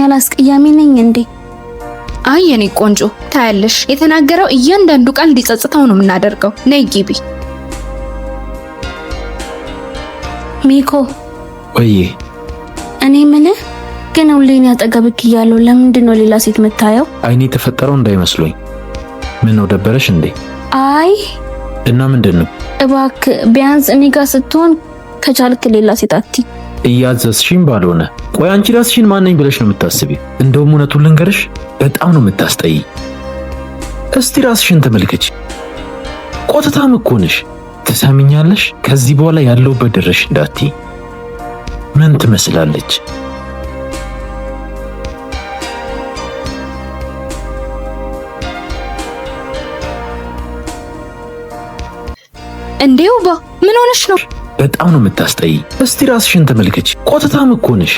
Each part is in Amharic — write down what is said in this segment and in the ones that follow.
ያላስቀያሚ ነኝ እንዴ? አይ የኔ ቆንጆ ታያለሽ፣ የተናገረው እያንዳንዱ ቃል እንዲጸጽተው ነው የምናደርገው። ነይ ግቢ። ሚኮ ወይዬ እኔ ምልህ ግን ሁሌን ያጠገብክ እያለሁ ለምንድን ነው ሌላ ሴት የምታየው? አይኔ ተፈጠረው እንዳይመስሉኝ። ምን ነው ደበረሽ እንዴ? አይ እና ምንድነው? እባክህ ቢያንስ እኔ ጋር ስትሆን ከቻልክ ሌላ ሴት አትይ። እያዘዝሽኝ ባልሆነ። ቆይ አንቺ ራስሽን ማን ነኝ ብለሽ ነው የምታስቢው? እንደውም እውነቱን ልንገርሽ በጣም ነው የምታስጠይ። እስቲ ራስሽን ተመልከች። ቆጥታም እኮ ነሽ። ትሰሚኛለሽ? ከዚህ በኋላ ያለውበት ድረሽ እንዳትይ። ምን ትመስላለች? እንዴ ውባ ምን ሆነሽ ነው? በጣም ነው የምታስጠይ። እስቲ ራስሽን ተመልከች። ቆጥታም እኮ ነሽ።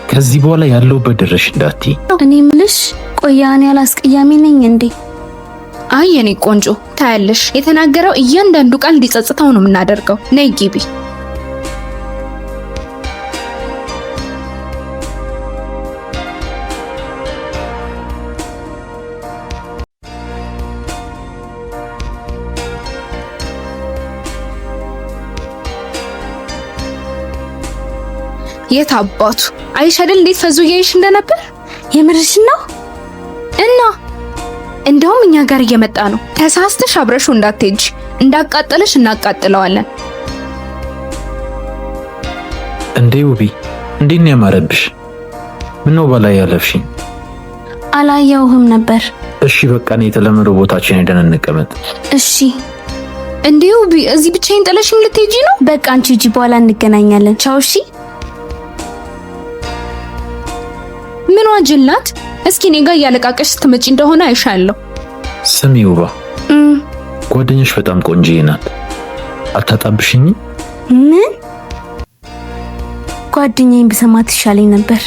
ከዚህ በኋላ ያለውበት ድረሽ እንዳትይ። እኔ ምልሽ ቆያኔ ያላስቀያሚ ነኝ እንዴ? አይ የኔ ቆንጆ ታያለሽ፣ የተናገረው እያንዳንዱ ቃል እንዲጸጽተው ነው የምናደርገው። ነይ ግቢ። የት አባቱ አይሽ አይደል እንዴት ፈዙ እያይሽ እንደነበር? የምርሽ ነው? እና እንደውም እኛ ጋር እየመጣ ነው። ተሳስተሽ አብረሹ እንዳትሄጂ፣ እንዳቃጠለሽ እናቃጥለዋለን። እንዴ ውቢ እንዴት ነው ያማረብሽ? ምነው በላይ ያለፍሽኝ? አላየውህም ነበር። እሺ በቃ ነው የተለመደው ቦታችን ሄደን እንቀመጥ። እሺ። እንዴ ውቢ እዚህ ብቻዬን ጥለሽኝ ልትሄጂ ነው? በቃ አንቺ ሂጂ፣ በኋላ እንገናኛለን። ቻው። እሺ። ምን ዋጅላት? እስኪ እኔ ጋር እያለቃቀሽ ስትመጪ እንደሆነ አይሻለሁ። ስሚ ውባ፣ ጓደኛሽ በጣም ቆንጆዬ ናት። አታጣብሽኝ? ምን? ጓደኛዬን ብሰማት ይሻለኝ ነበር።